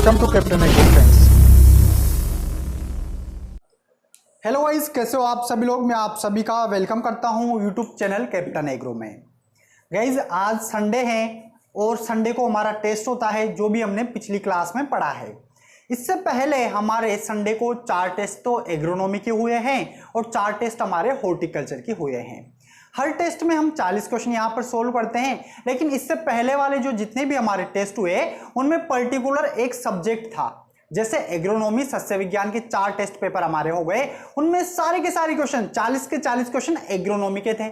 Welcome to captain agro friends. Hello guys, कैसे हो आप सभी लोग। मैं आप सभी का वेलकम करता हूं यूट्यूब चैनल कैप्टन एग्रो में। गाइस आज संडे है और संडे को हमारा टेस्ट होता है, जो भी हमने पिछली क्लास में पढ़ा है। इससे पहले हमारे संडे को 4 टेस्ट तो एग्रोनॉमी के हुए हैं और 4 टेस्ट हमारे हॉर्टिकल्चर के हुए हैं। हर टेस्ट में हम 40 क्वेश्चन यहाँ पर सोल्व करते हैं, लेकिन इससे पहले वाले जो जितने भी हमारे टेस्ट हुए उनमें पर्टिकुलर एक सब्जेक्ट था। जैसे एग्रोनॉमी सस्य विज्ञान के 4 टेस्ट पेपर हमारे हो गए, उनमें सारे के सारे क्वेश्चन 40 के 40 क्वेश्चन एग्रोनॉमी के थे।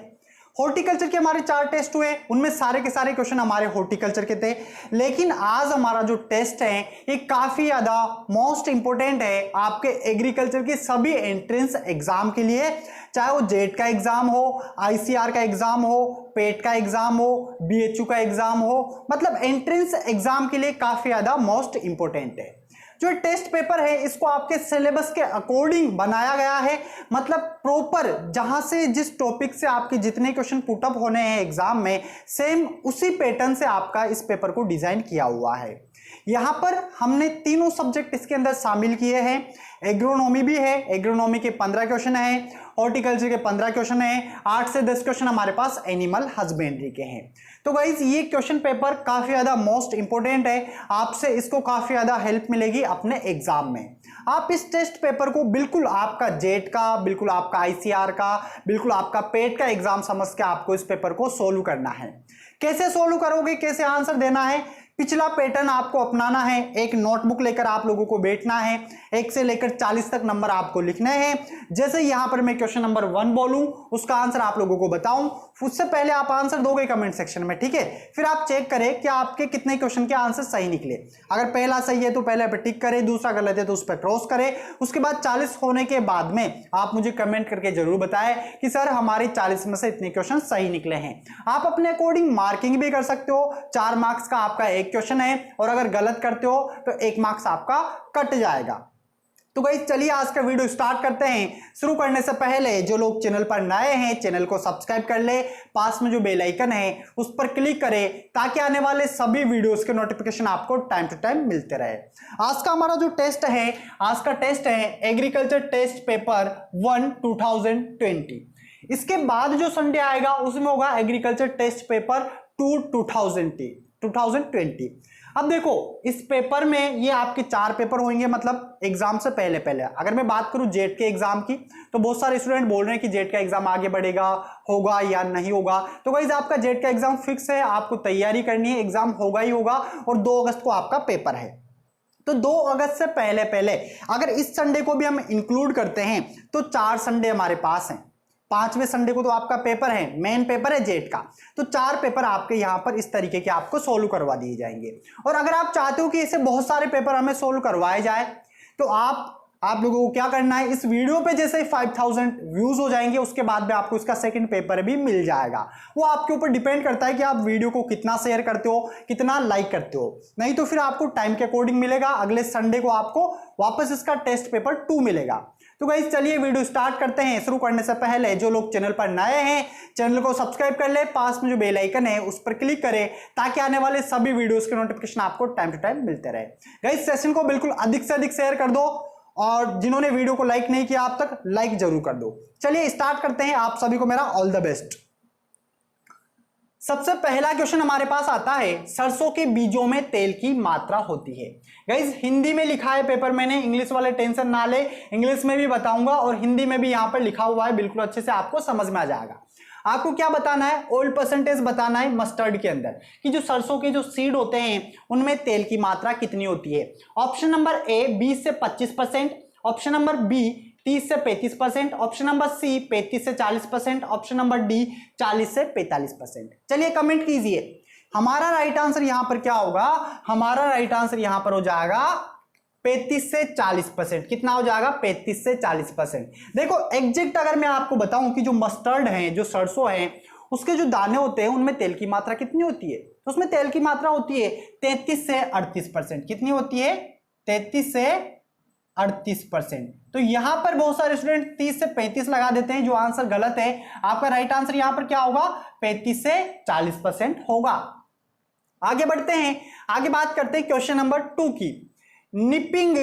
हॉर्टिकल्चर के हमारे 4 टेस्ट हुए, उनमें सारे के सारे क्वेश्चन हमारे हॉर्टिकल्चर के थे। लेकिन आज हमारा जो टेस्ट है ये काफी ज्यादा मोस्ट इंपोर्टेंट है आपके एग्रीकल्चर के सभी एंट्रेंस एग्जाम के लिए, चाहे वो जेट का एग्जाम हो, आईसीआर का एग्जाम हो, पेट का एग्जाम हो, बीएचयू का एग्जाम हो, मतलब एंट्रेंस एग्जाम के लिए काफी ज्यादा मोस्ट इंपोर्टेंट है। जो टेस्ट पेपर है इसको आपके सिलेबस के अकॉर्डिंग बनाया गया है, मतलब प्रॉपर जहां से जिस टॉपिक से आपके जितने क्वेश्चन पुटअप होने हैं एग्जाम में, सेम उसी पैटर्न से आपका इस पेपर को डिजाइन किया हुआ है। यहां पर हमने तीनों सब्जेक्ट इसके अंदर शामिल किए हैं। एग्रोनॉमी भी है, एग्रोनॉमी के 15 क्वेश्चन है, हॉर्टिकल्चर के 15 क्वेश्चन है, 8 से 10 क्वेश्चन हमारे पास एनिमल हस्बेंड्री के हैं। तो गाइज ये क्वेश्चन पेपर काफी ज्यादा मोस्ट इंपोर्टेंट है, आपसे इसको काफी ज्यादा हेल्प मिलेगी अपने एग्जाम में। आप इस टेस्ट पेपर को बिल्कुल आपका जेट का, बिल्कुल आपका आईसीआर का, बिल्कुल आपका पेट का एग्जाम समझ के आपको इस पेपर को सोल्व करना है। कैसे सोल्व करोगे, कैसे आंसर देना है, पिछला पैटर्न आपको अपनाना है। एक नोटबुक लेकर आप लोगों को बैठना है, 1 से लेकर 40 तक नंबर आपको लिखने हैं। जैसे यहां पर मैं क्वेश्चन नंबर 1 बोलूं, उसका आंसर आप लोगों को बताऊं, उससे पहले आप आंसर दोगे कमेंट सेक्शन में, ठीक है। फिर आप चेक करें कि आपके कितने क्वेश्चन के आंसर सही निकले। अगर पहला सही है तो पहले पर टिक करें, दूसरा गलत है तो उस पर क्रॉस करें। उसके बाद 40 होने के बाद में आप मुझे कमेंट करके जरूर बताएं कि सर हमारे 40 में से इतने क्वेश्चन सही निकले हैं। आप अपने अकॉर्डिंग मार्किंग भी कर सकते हो। 4 मार्क्स का आपका एक क्वेश्चन है और अगर गलत करते हो तो 1 मार्क्स आपका कट जाएगा। तो गाइस चलिए आज का वीडियो स्टार्ट करते हैं। शुरू करने से पहले जो लोग चैनल पर नए हैं चैनल को सब्सक्राइब कर ले, पास में जो बेल आइकन है उस पर क्लिक करें ताकि आने वाले सभी वीडियोस के नोटिफिकेशन आपको टाइम टू टाइम मिलते रहे। आज का हमारा जो टेस्ट है, आज का टेस्ट है एग्रीकल्चर टेस्ट पेपर 1 2020। इसके बाद जो संडे आएगा उसमें होगा एग्रीकल्चर टेस्ट पेपर 2 2020। अब देखो इस पेपर में ये आपके 4 पेपर होंगे, मतलब एग्जाम से पहले पहले। अगर मैं बात करूं जेट के एग्जाम की, तो बहुत सारे स्टूडेंट बोल रहे हैं कि जेट का एग्जाम आगे बढ़ेगा, होगा या नहीं होगा। तो गाइस आपका जेट का एग्जाम फिक्स है, आपको तैयारी करनी है, एग्जाम होगा ही होगा और 2 अगस्त को आपका पेपर है। तो 2 अगस्त से पहले पहले अगर इस संडे को भी हम इंक्लूड करते हैं तो 4 संडे हमारे पास हैं। 5वें संडे को तो आपका पेपर है, मेन पेपर है जेट का, तो 4 पेपर आपके यहां पर इस तरीके के आपको सोल्व करवा दिए जाएंगे। और अगर आप चाहते हो कि ऐसे बहुत सारे पेपर हमें सोल्व करवाए जाए तो आप लोगों को क्या करना है, इस वीडियो पे जैसे 5000 व्यूज हो जाएंगे उसके बाद में आपको इसका सेकंड पेपर भी मिल जाएगा। वो आपके ऊपर डिपेंड करता है कि आप वीडियो को कितना शेयर करते हो, कितना लाइक करते हो। नहीं तो फिर आपको टाइम के अकॉर्डिंग मिलेगा, अगले संडे को आपको वापस इसका टेस्ट पेपर 2 मिलेगा। तो गाइस चलिए वीडियो स्टार्ट करते हैं। शुरू करने से पहले जो लोग चैनल पर नए हैं चैनल को सब्सक्राइब कर ले, पास में जो बेल आइकन है उस पर क्लिक करें ताकि आने वाले सभी वीडियोस के नोटिफिकेशन आपको टाइम टू टाइम मिलते रहे। गाइस सेशन को बिल्कुल अधिक से अधिक शेयर कर दो और जिन्होंने वीडियो को लाइक नहीं किया आप तक लाइक जरूर कर दो। चलिए स्टार्ट करते हैं, आप सभी को मेरा ऑल द बेस्ट। सबसे पहला क्वेश्चन हमारे पास आता है, सरसों के बीजों में तेल की मात्रा होती है। गाइस हिंदी में लिखा है पेपर मैंने, इंग्लिश वाले टेंशन ना ले, इंग्लिश में भी बताऊंगा और हिंदी में भी यहां पर लिखा हुआ है, बिल्कुल अच्छे से आपको समझ में आ जाएगा। आपको क्या बताना है, ऑयल परसेंटेज बताना है मस्टर्ड के अंदर कि जो सरसों के जो सीड होते हैं उनमें तेल की मात्रा कितनी होती है। ऑप्शन नंबर ए 20 से 25%, ऑप्शन नंबर बी 30 से 35%, ऑप्शन नंबर सी 35 से 40%, ऑप्शन नंबर डी 40 से 45%। चलिए कमेंट कीजिए हमारा राइट आंसर यहां पर क्या होगा। हमारा राइट आंसर यहां पर हो जाएगा 35 से 40%। कितना हो जाएगा, 35 से 40%। देखो एग्जैक्ट अगर मैं आपको बताऊं कि जो मस्टर्ड है, जो सरसों है, उसके जो दाने होते हैं उनमें तेल की मात्रा कितनी होती है, तो उसमें तेल की मात्रा होती है 33 से 38%। कितनी होती है, 33 से 38%। तो यहां पर बहुत सारे स्टूडेंट 30 से 35 लगा देते हैं, जो आंसर गलत है। आपका राइट आंसर यहां पर क्या होगा, 35 से 40% होगा। आगे बढ़ते हैं, आगे बात करते हैं क्वेश्चन नंबर 2 की। निपिंग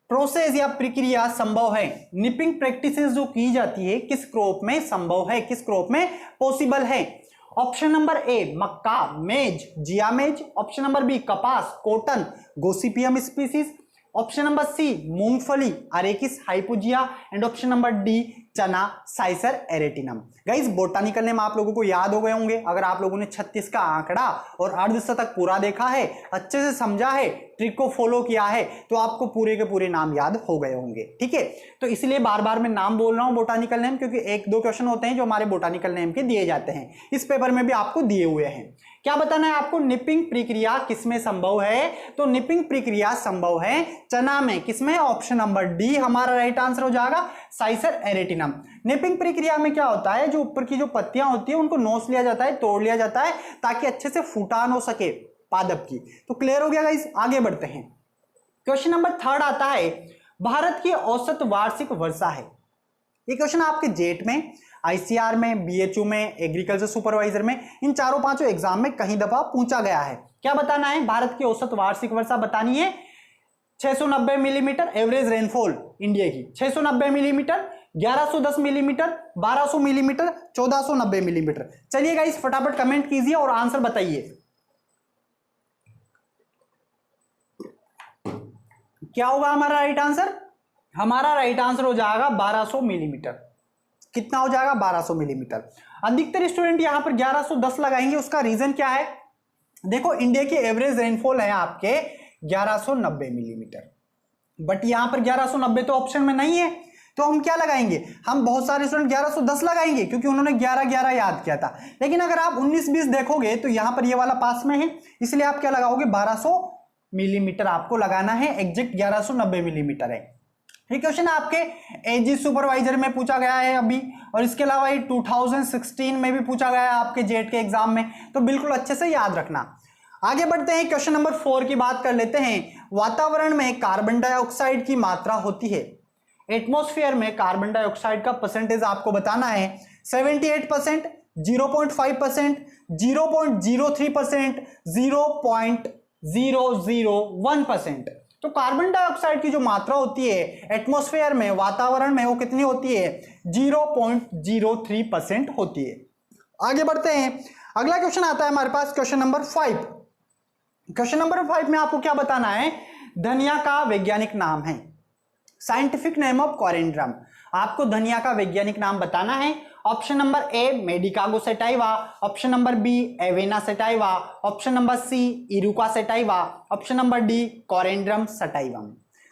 प्रोसेस या प्रक्रिया संभव है? निपिंग प्रैक्टिसेस जो की जाती है किस क्रॉप में संभव है, किस क्रॉप में पॉसिबल है? ऑप्शन नंबर ए मक्का, maize, Zea mays. Option number B कपास, cotton, gossypium species. Option number C मूंगफली, Arachis hypogaea. And option number D चना, Cicer arietinum. Guys botanical name आप लोगों को याद हो गए होंगे अगर आप लोगों ने 36 का आंकड़ा और अर्धशतक पूरा देखा है, अच्छे से समझा है, ट्रिक को फॉलो किया है, तो आपको पूरे के पूरे नाम याद हो गए होंगे। ठीक है, तो इसलिए बार बार मैं नाम बोल रहा हूं बोटानिकल नेम, क्योंकि एक दो क्वेश्चन होते हैं जो हमारे बोटानिकल नेम के दिए जाते हैं, इस पेपर में भी आपको दिए हुए हैं। क्या बताना है आपको? निपिंग प्रक्रिया किसमें संभव है? तो निपिंग प्रक्रिया संभव है चना में। किसमें? ऑप्शन नंबर डी हमारा राइट आंसर हो जाएगा, साइसर एरेटिनम। निपिंग प्रक्रिया में क्या होता है, जो ऊपर की जो पत्तियां होती है उनको नोच लिया जाता है, तोड़ लिया जाता है, ताकि अच्छे से फुटान हो सके पादप की। तो क्लियर हो गया गाइस, आगे बढ़ते हैं। क्वेश्चन नंबर 3 आता है, भारत की औसत वार्षिक वर्षा है। ये क्वेश्चन आपके जेट में, आईसीआर में, बीएचयू में, एग्रीकल्चर सुपरवाइजर में, इन चारों पांचों एग्जाम में कहीं दफा पूछा गया है। क्या बताना है? भारत की औसत वार्षिक वर्षा बतानी है। 690 मिलीमीटर एवरेज रेनफॉल इंडिया की, 690 मिलीमीटर, 1110 मिलीमीटर, 1200 मिलीमीटर, 1490 मिलीमीटर। चलिए गाइस फटाफट कमेंट कीजिए और आंसर बताइए। क्या होगा हमारा राइट आंसर? हमारा राइट आंसर हो जाएगा 1200 मिलीमीटर। कितना हो जाएगा? 1200 मिलीमीटर। अधिकतर स्टूडेंट यहां पर 1110 लगाएंगे, उसका रीजन क्या है? देखो इंडिया की एवरेज रेनफॉल है आपके 1190 मिलीमीटर, बट यहां पर 1190 तो ऑप्शन में नहीं है, तो हम क्या लगाएंगे? हम बहुत सारे स्टूडेंट 1110 लगाएंगे क्योंकि उन्होंने 11-11 याद किया था। लेकिन अगर आप 19-20 देखोगे तो यहां पर ये वाला पास में है, इसलिए आप क्या लगाओगे? 1200 मिलीमीटर आपको लगाना है, एग्जैक्ट 1190 मिलीमीटर है। ये क्वेश्चन आपके एजी सुपरवाइजर में पूछा गया है अभी, और इसके अलावा ये 2016 में भी पूछा गया है आपके जेट के एग्जाम में, तो बिल्कुल अच्छे से याद रखना। आगे बढ़ते हैं, क्वेश्चन नंबर 4 की बात कर लेते हैं। वातावरण में कार्बन डाइऑक्साइड की मात्रा होती है, एटमॉस्फेयर में कार्बन डाइऑक्साइड का परसेंटेज आपको बताना है। 78%, 0.5%, 0.03%, 0.001%। तो कार्बन डाइऑक्साइड की जो मात्रा होती है एटमॉस्फेयर में, वातावरण में, वो कितनी होती है? 0.03% होती है। आगे बढ़ते हैं, अगला क्वेश्चन आता है हमारे पास, क्वेश्चन नंबर 5। क्वेश्चन नंबर 5 में आपको क्या बताना है? धनिया का वैज्ञानिक नाम है, साइंटिफिक नेम ऑफ कोरिएंड्रम। आपको धनिया का वैज्ञानिक नाम बताना है। Option number A Medicago sativa, option number B Avena sativa, option number C Eruca sativa, option number D Coriandrum sativum.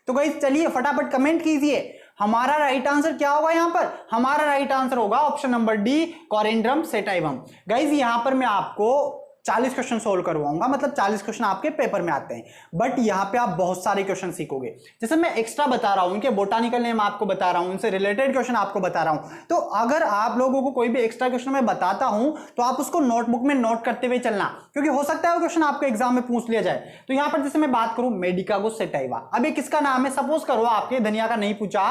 तो गाइस चलिए फटाफट कमेंट कीजिए, हमारा राइट आंसर क्या होगा यहाँ पर? हमारा राइट आंसर होगा option number D Coriandrum sativum. Guys यहां पर मैं आपको 40 क्वेश्चन सोल्व करवाऊंगा, मतलब 40 क्वेश्चन आपके पेपर में आते हैं, बट यहां पे आप बहुत सारे क्वेश्चन सीखोगे। जैसे मैं एक्स्ट्रा बता रहा हूं, इनके बोटानिकल नेम आपको बता रहा हूं, इनसे रिलेटेड क्वेश्चन आपको बता रहा हूं, तो अगर आप लोगों को कोई भी एक्स्ट्रा क्वेश्चन मैं बताता हूं तो आप उसको नोटबुक में नोट करते हुए चलना, क्योंकि हो सकता है वो क्वेश्चन आपको एग्जाम में पूछ लिया जाए। तो यहां पर जैसे मैं बात करूं मेडिकागो सेटाइवा, अब ये किसका नाम है? सपोज करो आपके धनिया का नहीं पूछा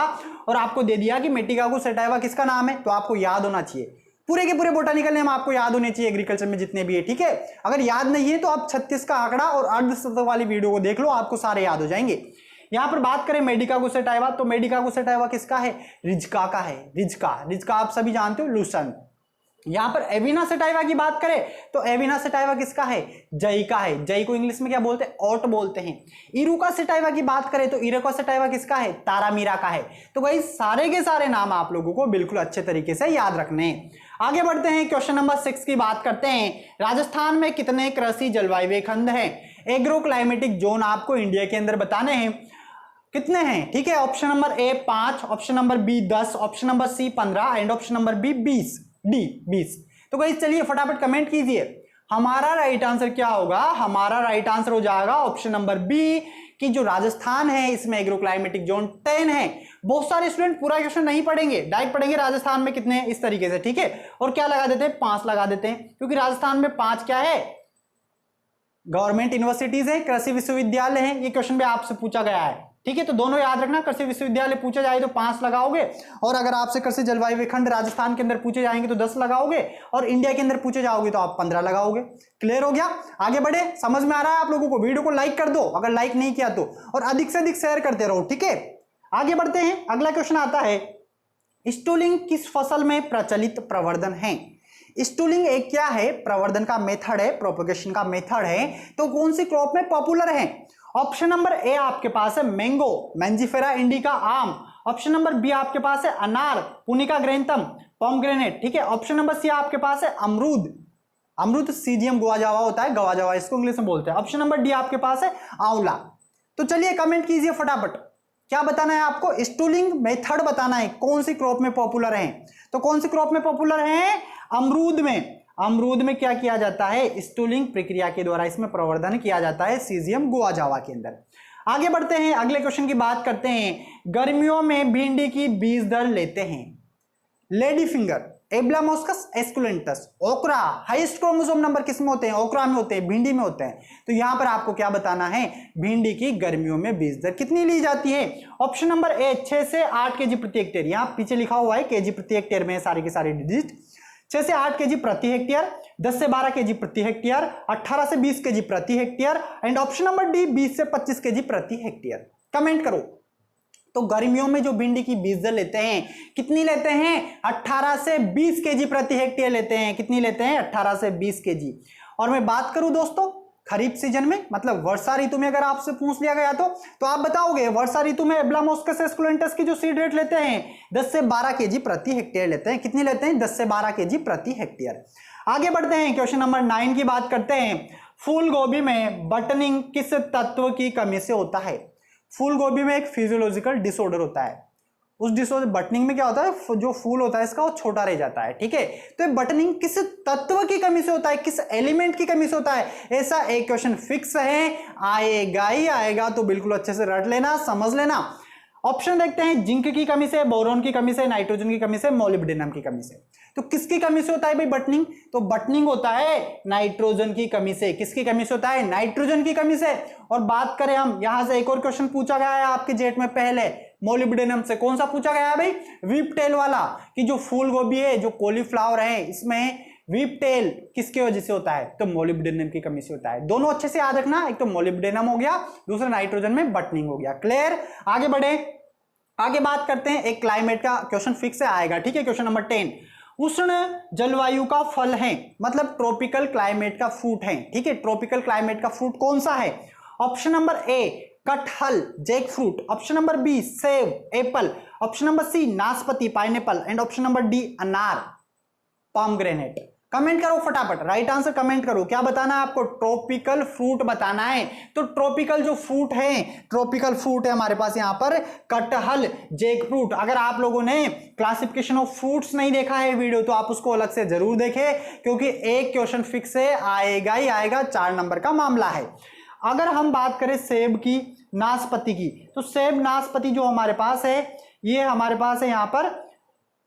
और आपको दे दिया कि मेडिकागो सेटाइवा किसका नाम है, तो आपको याद होना चाहिए। पूरे के पूरे बोटानिकल नेम आपको याद होने चाहिए एग्रीकल्चर में जितने भी है, ठीक है? अगर याद नहीं है तो आप 36 का आंकड़ा और अर्धशतक वाली वीडियो को देख लो, आपको सारे याद हो जाएंगे। यहां पर बात करें मेडिकागो सेटाइवा, तो मेडिकागो सेटाइवा किसका है? रिज्का का है। रिज्का आप सभी जानते हो, लूसन। यहां पर एविना सेटाइवा की बात करें तो एविना सेटाइवा किसका है? जई का है। जई को इंग्लिश में क्या बोलते हैं? ओट बोलते हैं। इरुका सेटाइवा की बात करें तो इरुका सेटाइवा किसका है? तारामीरा का है। तो भाई सारे के सारे नाम आप लोगों को बिल्कुल अच्छे तरीके से याद रखने हैं। आगे बढ़ते हैं, क्वेश्चन नंबर 6 की बात करते हैं। राजस्थान में कितने कृषि जलवायु खंड हैं? एग्रो क्लाइमेटिक जोन आपको इंडिया के अंदर बताने हैं, कितने हैं? ठीक है, option number A 5, option number B 10, option number C 15 and option number B 20, D 20। तो गाइस चलिए फटाफट कमेंट कीजिए, हमारा राइट आंसर क्या होगा? हमारा राइट आंसर हो जाएगा ऑप्शन नंबर बी कि जो राजस्थान है इसमें एग्रो क्लाइमेटिक जोन 10 है। बहुत सारे स्टूडेंट पूरा क्वेश्चन नहीं पढ़ेंगे, डायरेक्ट पढ़ेंगे राजस्थान में कितने इस तरीके से, ठीक है? और क्या लगा देते हैं? 5 लगा देते हैं, क्योंकि राजस्थान में 5 क्या है? गवर्नमेंट यूनिवर्सिटीज है, कृषि विश्वविद्यालय है। ये क्वेश्चन भी आपसे पूछा गया है, ठीक है, तो दोनों याद रखना। कृषि विश्वविद्यालय पूछा जाए तो 5 लगाओगे, और अगर आपसे कृषि जलवायु विखंड राजस्थान के अंदर पूछे जाएंगे तो 10 लगाओगे, और इंडिया के अंदर पूछे जाओगे तो आप 15 लगाओगे। क्लियर हो गया? आगे बढ़े, समझ में आ रहा है आप लोगों को? वीडियो को लाइक कर दो अगर लाइक नहीं किया तो, और अधिक से अधिक शेयर करते रहो। ठीक है, आगे बढ़ते हैं। अगला क्वेश्चन आता है, स्टूलिंग किस फसल में प्रचलित प्रवर्धन है? स्टूलिंग एक क्या है? प्रवर्धन का मेथड है, प्रोपगेशन का मेथड है। तो कौन सी क्रॉप में पॉपुलर है? ऑप्शन नंबर ए आपके पास है मैंगो, मैंजीफेरा इंडिका आम। ऑप्शन नंबर बी आपके पास है अनार, पुनिका ग्रैंथम, पोमग्रेनेट। ठीक है, ऑप्शन नंबर सी आपके पास है अमरूद, अमरूद सीजियम गुआजावा होता है, गवाजावा इसको इंग्लिश में बोलते हैं। ऑप्शन नंबर डी आपके पास है आंवला। तो चलिए कमेंट कीजिए फटाफट, क्या बताना है आपको? स्टूलिंग मेथड बताना है, कौन सी क्रॉप में पॉपुलर है। तो कौन सी क्रॉप में पॉपुलर है? अमरूद में। अमरूद में क्या किया जाता है? स्टूलिंग प्रक्रिया के द्वारा इसमें प्रवर्धन किया जाता है, सीजियम गुआजावा के अंदर। आगे बढ़ते हैं, अगले क्वेश्चन की बात करते हैं। गर्मियों में भिंडी की बीज दर लेते हैं लेडी फिंगर, एब्लामोस्कस एस्कुलेंटस, ओकरा। हाईएस्ट क्रोमोसोम नंबर किस में होते हैं? ओकरा में होते हैं, भिंडी में होते हैं। तो यहां पर आपको क्या बताना है? भिंडी की गर्मियों में बीज दर कितनी ली जाती है? ऑप्शन नंबर ए 6 से 8 केजी प्रति हेक्टेयर। यहां पीछे लिखा हुआ है केजी प्रति हेक्टेयर में सारी की सारी डिजिट। 6 से 8 केजी प्रति हेक्टेयर, 10 से 12 केजी प्रति हेक्टेयर, 18 से 20 केजी प्रति hectare, and option number D 20 से 25 केजी प्रति हेक्टेयर। कमेंट करो। तो गर्मियों में जो भिंडी की बीज दर लेते हैं कितनी लेते हैं? 18 से 20 केजी प्रति हेक्टेयर लेते हैं। कितनी लेते हैं? 18 से 20 केजी। और मैं बात करूं दोस्तों खरीफ सीजन में, मतलब वर्षा ऋतु में अगर आपसे पूछ लिया गया तो आप बताओगे वर्षा ऋतु में एब्लामोस्कस एस्कुलेंटस की जो सीड रेट लेते हैं 10 से 12 केजी प्रति हेक्टेयर लेते हैं। कितनी लेते हैं? 10 से 12 केजी प्रति हेक्टेयर। आगे बढ़ते हैं, क्वेश्चन नंबर 9 की बात करते हैं। फूल गोभी में बटनिंग किस तत्व की कमी से होता है? फूल गोभी में एक फिजियोलॉजिकल डिसऑर्डर होता है। उस डिसऑर्डर बटनिंग में क्या होता है? जो फूल होता है इसका वो छोटा रह जाता है। ठीक है, तो बटनिंग किस तत्व की कमी से होता है? किस एलिमेंट की कमी से होता है? ऐसा एक क्वेश्चन फिक्स है, आएगा ही आएगा, तो बिल्कुल अच्छे से रट लेना, समझ लेना। ऑप्शन देखते हैं, जिंक की कमी से, बोरोन की कमी से, नाइट्रोजन की कमी से, मोलिब्डेनम की कमी से। तो किसकी कमी से होता है भाई बटनिंग? तो बटनिंग होता है नाइट्रोजन की कमी से। किसकी कमी से होता है? नाइट्रोजन की कमी से। और बात करें हम, यहां से एक और क्वेश्चन पूछा गया है आपके जेट में पहले मोलिब्डेनम से। कौन सा पूछा गया है भाई? व्हीप टेल वाला, कि जो फूल गोभी है, जो कॉलीफ्लावर है, इसमें व्हीप टेल किसकी वजह से होता है? तो मोलिब्डेनम की कमी से होता है। दोनों अच्छे से याद रखना, एक तो मोलिब्डेनम हो गया, दूसरा नाइट्रोजन में बटनिंग हो गया। क्लियर? आगे बढ़े, आगे बात करते हैं। एक क्लाइमेट का क्वेश्चन फिक्स से आएगा। ठीक है, क्वेश्चन नंबर 10, उष्ण जलवायु का फल है, मतलब ट्रॉपिकल क्लाइमेट का फ्रूट है। ठीक है, ट्रॉपिकल क्लाइमेट का फ्रूट कौन सा है? ऑप्शन नंबर ए कटहल, jack fruit. Option number B सेब, एप्पल। ऑप्शन नंबर सी नाशपाती, pineapple, and option number D अनार, पोमग्रेनेट। कमेंट करो फटाफट, राइट आंसर कमेंट करो। क्या बताना है आपको? ट्रॉपिकल फ्रूट बताना है। तो ट्रॉपिकल जो फ्रूट है, ट्रॉपिकल फ्रूट है हमारे पास यहाँ पर कटहल, जैक फ्रूट। अगर आप लोगों ने क्लासिफिकेशन ऑफ फ्रूट्स नहीं देखा है वीडियो तो आप उसको अलग से जरूर देखें, क्योंकि एक क्वेश्चन फिक्स है, आएगा ही आएगा, 4 नंबर का मामला है। अगर हम बात करें सेब की, नाशपाती की, तो सेब नाशपाती जो हमारे पास है, ये हमारे पास है यहाँ पर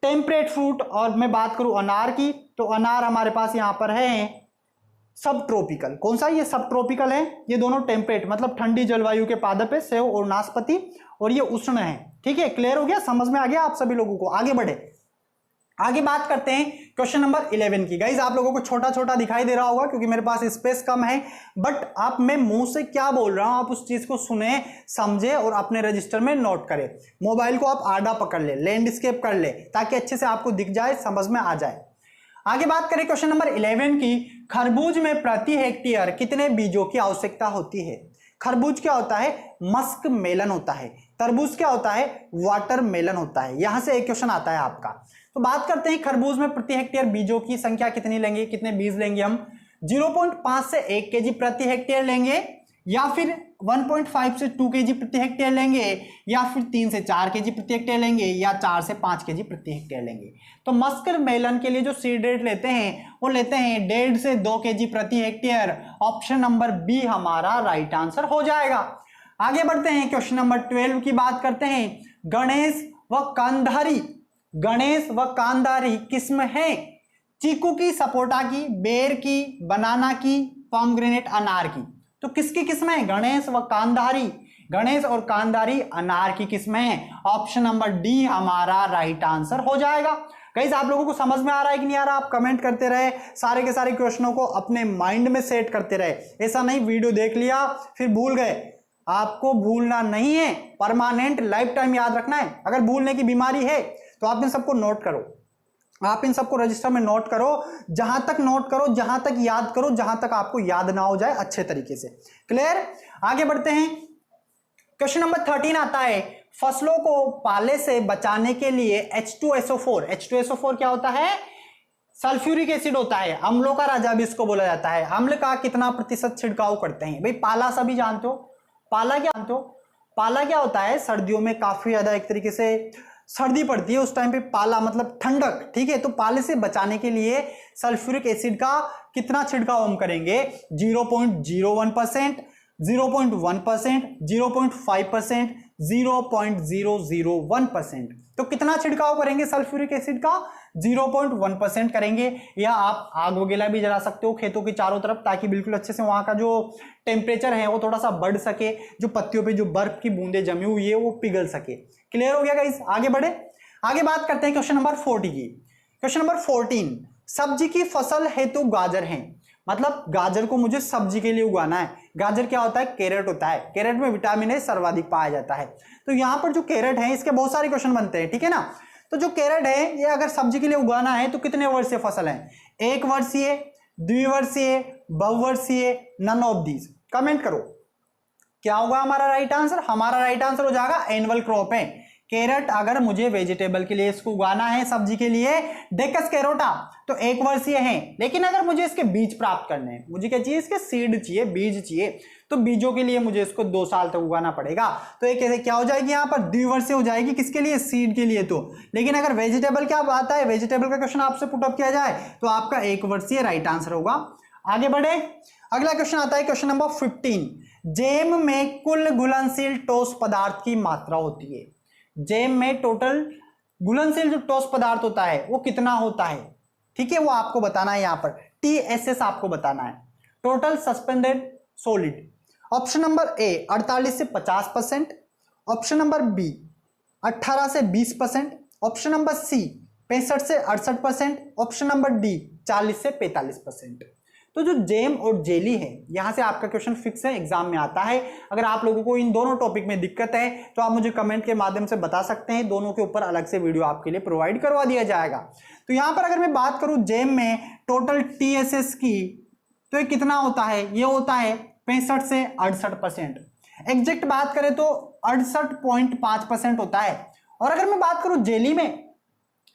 टेम्परेट फ्रूट। और मैं बात करूं अनार की, तो अनार हमारे पास यहां पर है सब ट्रॉपिकल। कौन सा? ये सब ट्रॉपिकल है। ये दोनों टेम्परेट मतलब ठंडी जलवायु के पादप है, सेब और नाशपाती, और ये उष्ण है। ठीक है, क्लियर हो गया? समझ में आ गया आप सभी लोगों को? आगे बढ़े, आगे बात करते हैं क्वेश्चन नंबर 11 की। गाइज आप लोगों को छोटा छोटा दिखाई दे रहा होगा क्योंकि मेरे पास स्पेस कम है, बट आप मैं मुंह से क्या बोल रहा हूं आप उस चीज को सुने, समझे और अपने रजिस्टर में नोट करें। मोबाइल को आप आड़ा पकड़ ले, लैंडस्केप कर ले, ताकि अच्छे से आपको दिख जाए, समझ में आ जाए। आगे बात करें क्वेश्चन नंबर 11 की। खरबूज में प्रति हेक्टेयर कितने बीजों की आवश्यकता होती है? खरबूज क्या होता है? मस्क मेलन होता है। तरबूज क्या होता है? वाटर मेलन होता है। यहां से एक क्वेश्चन आता है आपका। तो बात करते हैं खरबूज में प्रति हेक्टेयर बीजों की संख्या कितनी लेंगे, कितने बीज लेंगे हम? 0.5 से 1 केजी प्रति हेक्टेयर लेंगे, या फिर 1.5 से 2 केजी प्रति हेक्टेयर लेंगे, या फिर 3 से 4 केजी प्रति हेक्टेयर लेंगे, या 4 से 5 केजी प्रति हेक्टेयर लेंगे। तो मस्क मेलन के लिए जो सीड रेट लेते हैं वो लेते हैं 1.5 से 2 केजी प्रति हेक्टेयर। ऑप्शन नंबर बी हमारा राइट आंसर हो जाएगा। आगे बढ़ते हैं, क्वेश्चन नंबर 12 की बात करते हैं। गणेश व कांधारी, गणेश व कांधारी किस्म है? चीकू की, सपोटा की, बेर की, बनाना की, पोमग्रेनेट, अनार की। तो किसकी किस्म है? गणेश व कांधारी। गणेश और कांदारी अनार की किस्में हैं। ऑप्शन नंबर डी हमारा राइट आंसर हो जाएगा। गाइस आप लोगों को समझ में आ रहा है कि नहीं आ रहा? आप कमेंट करते रहे, सारे के सारे क्वेश्चनों को अपने माइंड में सेट करते रहे। ऐसा नहीं वीडियो देख लिया फिर भूल गए। आपको भूलना नहीं है, परमानेंट लाइफ टाइम याद रखना है। अगर भूलने की बीमारी है तो आप इन सबको नोट करो, आप इन सबको रजिस्टर में नोट करो, जहां तक नोट करो, जहां तक याद करो, जहां तक आपको याद ना हो जाए अच्छे तरीके से। क्लियर? आगे बढ़ते हैं। क्वेश्चन नंबर 13 आता है, फसलों को पाले से बचाने के लिए H2SO4, H2SO4 क्या होता है? सल्फ्यूरिक एसिड होता है, अम्लों का राजा भी इसको बोला जाता है। अम्ल का कितना प्रतिशत छिड़काव करते हैं? भाई पाला सभी जानते हो, पाला क्या जानते हो? पाला क्या होता है? सर्दियों में काफी ज्यादा एक तरीके से सर्दी पड़ती है, उस टाइम पे पाला मतलब ठंडक, ठीक है? तो पाले से बचाने के लिए सल्फ्यूरिक एसिड का कितना छिड़काव हम करेंगे? 0.01%, 0.1%, 0.5%, 0.001%। तो कितना छिड़काव करेंगे सल्फ्यूरिक एसिड का? 0.1% करेंगे। या आप आग वगैरह भी जला सकते हो खेतों के चारों तरफ, ताकि बिल्कुल अच्छे से वहां का जो टेम्परेचर है वो थोड़ा सा बढ़ सके, जो पत्तियों पे जो बर्फ की बूंदें जमी हुई है वो पिघल सके। क्लियर हो गया गाइस? आगे बढ़े, आगे बात करते हैं क्वेश्चन नंबर 40 की। क्वेश्चन नंबर 14, सब्जी की फसल हेतु गाजर है, मतलब गाजर को मुझे सब्जी के लिए उगाना है। गाजर क्या होता है? कैरेट होता है। कैरेट में विटामिन ए सर्वाधिक पाया जाता है। तो यहां पर जो कैरेट है इसके बहुत सारे क्वेश्चन बनते हैं, ठीक है ना? तो जो कैरेट है ये अगर सब्जी के लिए उगाना है तो कितने वर्षीय फसल है? 1 वर्षीय, द्विवर्षीय, बहुवर्षीय, नन ऑफ दीज। कमेंट करो क्या होगा हमारा राइट आंसर? हमारा राइट आंसर हो जाएगा एनुअल क्रॉप है। कैरेट अगर मुझे वेजिटेबल के लिए इसको उगाना है, सब्जी के लिए, डेकस कैरोटा, तो 1 वर्षीय है। लेकिन अगर मुझे इसके बीज प्राप्त करने हैं, मुझे क्या चाहिए? इसके सीड चाहिए, बीज चाहिए, तो बीजों के लिए मुझे इसको 2 साल तक उगाना पड़ेगा। तो ये कैसे क्या हो जाएगी? यहाँ पर द्विवर्षीय हो जाएगी। किसके लिए? सीड के लिए। तो लेकिन अगर वेजिटेबल क्या आता है, वेजिटेबल का क्वेश्चन आपसे पुटअप किया जाए तो आपका 1 वर्षीय राइट आंसर होगा। आगे बढ़े, अगला क्वेश्चन आता है क्वेश्चन नंबर 15, जेम में कुल घुलनशील ठोस पदार्थ की मात्रा होती है। जेम में टोटल घुलनशील जो ठोस पदार्थ होता है वो कितना होता है? ठीक है, वो आपको बताना है। यहां पर TSS आपको बताना है, total suspended solid. Option number ए 48 से 50%, ऑप्शन नंबर बी 18 से 20%, ऑप्शन नंबर सी 65 से 68%, ऑप्शन नंबर डी 40 से 45%। तो जो जेम और जेली है, यहां से आपका क्वेश्चन फिक्स है, एग्जाम में आता है। अगर आप लोगों को इन दोनों टॉपिक में दिक्कत है तो आप मुझे कमेंट के माध्यम से बता सकते हैं, दोनों के ऊपर अलग से वीडियो आपके लिए प्रोवाइड करवा दिया जाएगा। तो यहां पर अगर मैं बात करूं जेम में टोटल TSS की, तो ये कितना होता है? ये होता है 65 से 68%। एग्जैक्ट बात करें तो 68.5% होता है। और अगर मैं बात करूं जेली में,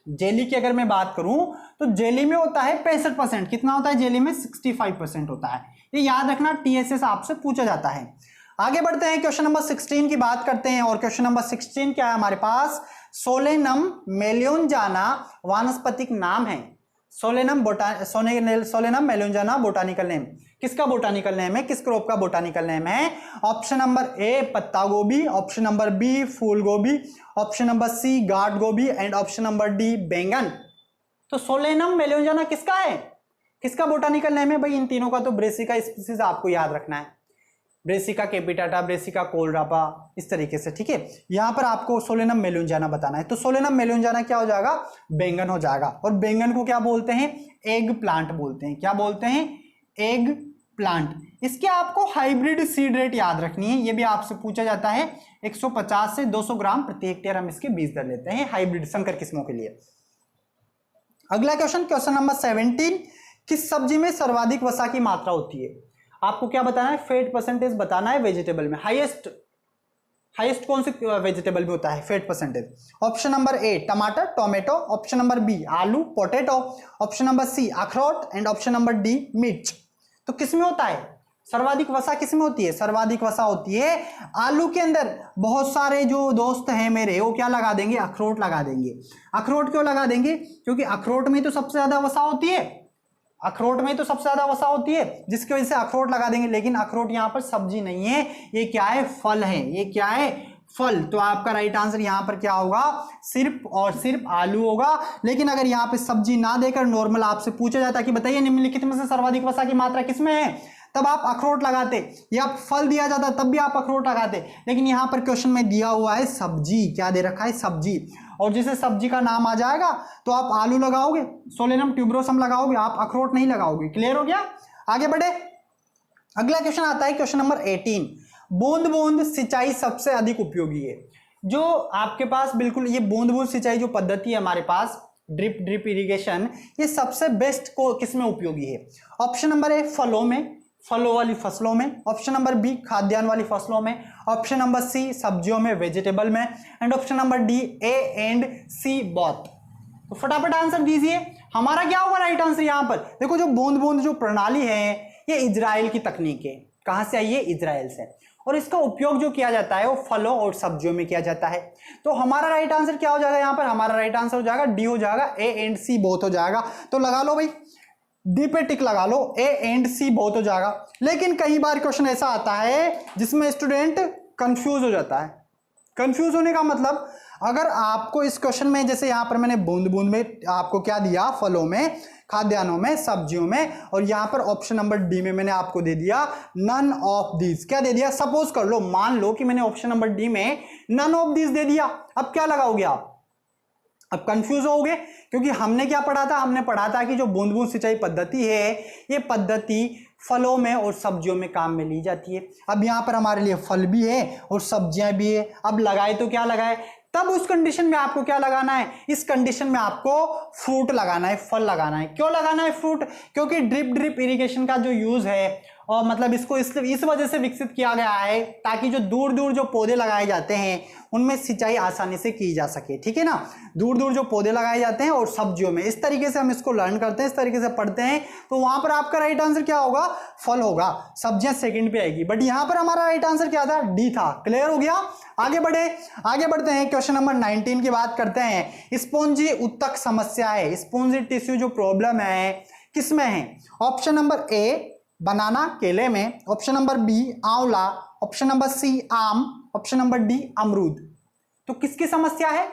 जेली की अगर मैं बात करूं तो जेली में होता है 65%। कितना होता है जेली में? 65% होता है। ये याद रखना, TSS आपसे पूछा जाता है। आगे बढ़ते हैं, क्वेश्चन नंबर 16 की बात करते हैं। और क्वेश्चन नंबर 16 क्या है हमारे पास? सोलेनम मेलोंजाना वानस्पतिक नाम है। Solanum melongena botanical name. किसका बोटानिकल नेम है? किस क्रॉप का बोटानिकल नेम है? ऑप्शन नंबर ए पत्ता गोभी, ऑप्शन नंबर बी फूल गोभी, ऑप्शन नंबर सी गार्ड गोभी एंड ऑप्शन नंबर डी बैंगन। तो सोलेनम मेलोंजाना किसका है? किसका बोटानिकल नेम है? भाई इन तीनों का तो ब्रेसिका स्पीसीज आपको याद रखना है, ब्रेसिका कैपिटाटा, ब्रेसिका कोलरापा, इस तरीके से, ठीक है? यहां पर आपको सोलेनम मेलोंजाना बताना है। तो सोलेनम मेलोंजाना क्या हो जाएगा? बैंगन हो जाएगा। और बैंगन को क्या बोलते हैं? एग प्लांट बोलते हैं। क्या बोलते हैं? Egg plant. इसके आपको हाइब्रिड सीड रेट याद रखनी है, ये भी आपसे पूछा जाता है। 150 से 200 ग्राम प्रति हेक्टेयर हम इसके बीज दर लेते हैं हाइब्रिड संकर किस्मों के लिए। अगला क्वेश्चन, क्वेश्चन नंबर 17, किस सब्जी में सर्वाधिक वसा की मात्रा होती है? आपको क्या बताना है? फैट परसेंटेज बताना है वेजिटेबल में। हाईएस्ट कौन सी वेजिटेबल में होता है फैट परसेंटेज? ऑप्शन नंबर ए टमाटर टोमेटो, ऑप्शन नंबर बी आलू पोटैटो, ऑप्शन नंबर सी अखरोट एंड ऑप्शन नंबर डी मिर्च। तो किसमें होता है सर्वाधिक वसा? किसमें होती है सर्वाधिक वसा? होती है आलू के अंदर। बहुत सारे जो दोस्त हैं मेरे वो क्या लगा देंगे? अखरोट लगा देंगे। अखरोट क्यों लगा देंगे? क्योंकि अखरोट में तो सबसे ज्यादा वसा होती है, अखरोट में तो सबसे ज्यादा वसा होती है, जिसकी वजह से अखरोट लगा देंगे। लेकिन अखरोट यहाँ पर सब्जी नहीं है, ये क्या है? फल है। ये क्या है? फल। तो आपका राइट आंसर यहाँ पर क्या होगा? सिर्फ और सिर्फ आलू होगा। लेकिन अगर यहाँ पे सब्जी ना देकर नॉर्मल आपसे पूछा जाता कि बताइए निम्नलिखित में से सर्वाधिक वसा की मात्रा किसमें है, तब आप अखरोट लगाते, या फल दिया जाता तब भी आप अखरोट लगाते। लेकिन यहाँ पर क्वेश्चन में दिया हुआ है सब्जी, क्या दे रखा है, सब्जी, और जिसे सब्जी का नाम आ जाएगा तो आप आलू लगाओगे, सोलेनम ट्यूबरोसम लगाओगे, आप अखरोट नहीं लगाओगे। क्लियर हो गया? आगे बढ़े। अगला क्वेश्चन आता है क्वेश्चन नंबर 18। बूंद बूंद सिंचाई सबसे अधिक उपयोगी है। जो आपके पास बिल्कुल ये बूंद बूंद सिंचाई जो पद्धति है हमारे पास, ड्रिप इरिगेशन, ये सबसे बेस्ट को किसमें उपयोगी है? ऑप्शन नंबर ए फलों में, फलों वाली फसलों में, ऑप्शन नंबर बी खाद्यान्न वाली फसलों में, ऑप्शन नंबर सी सब्जियों में, वेजिटेबल में, and option number D A and C both. तो फटाफट आंसर दीजिए, हमारा क्या होगा राइट आंसर यहां पर? देखो जो बूंद बूंद जो प्रणाली है ये इजराइल की तकनीक है। कहां से आई है? इजराइल से। और इसका उपयोग जो किया जाता है वो फलों और सब्जियों में किया जाता है। तो हमारा राइट आंसर क्या हो जाएगा यहां पर? हमारा राइट आंसर हो जाएगा डी, हो जाएगा ए एंड सी बोथ हो जाएगा। तो लगा लो भाई, डी पे टिक लगा लो, ए एंड सी बोथ हो जाएगा। लेकिन कई बार क्वेश्चन ऐसा आता है जिसमें स्टूडेंट कंफ्यूज हो जाता है। कंफ्यूज होने का मतलब, अगर आपको इस क्वेश्चन में जैसे यहां पर मैंने बूंद बूंद में आपको क्या दिया, फलों में, खाद्यान्नों में, सब्जियों में, और यहां पर ऑप्शन नंबर डी में मैंने आपको दे दिया नन ऑफ दीज। क्या दे दिया? सपोज कर लो, मान लो कि मैंने ऑप्शन नंबर डी में नन ऑफ दीज दे दिया। अब क्या लगाओगे आप? अब कंफ्यूज होगे, क्योंकि हमने क्या पढ़ा था? हमने पढ़ा था कि जो बूंद बूंद सिंचाई पद्धति है ये पद्धति फलों में और सब्जियों में काम में ली जाती है। अब यहाँ पर हमारे लिए फल भी है और सब्जियां भी है। अब लगाए तो क्या लगाए? तब उस कंडीशन में आपको क्या लगाना है? इस कंडीशन में आपको फ्रूट लगाना है, फल लगाना है। क्यों लगाना है फ्रूट? क्योंकि ड्रिप इरिगेशन का जो यूज है, और मतलब इसको इस वजह से विकसित किया गया है ताकि जो दूर दूर जो पौधे लगाए जाते हैं उनमें सिंचाई आसानी से की जा सके। ठीक है ना? दूर दूर जो पौधे लगाए जाते हैं और सब्जियों में, इस तरीके से हम इसको लर्न करते हैं, इस तरीके से पढ़ते हैं। तो वहां पर आपका राइट आंसर क्या होगा? फल होगा, सब्जियां सेकंड पे आएगी। बट यहां पर हमारा राइट आंसर क्या था? डी था। क्लियर हो गया? आगे बढ़ते हैं क्वेश्चन नंबर 19 की बात करते हैं। स्पॉन्जी उत्तक समस्या है, स्पॉन्जी टिश्यू जो प्रॉब्लम है किसमें है? ऑप्शन नंबर ए बनाना, केले में, ऑप्शन नंबर बी आंवला, ऑप्शन नंबर सी आम, ऑप्शन नंबर डी अमरूद। तो किसकी समस्या है?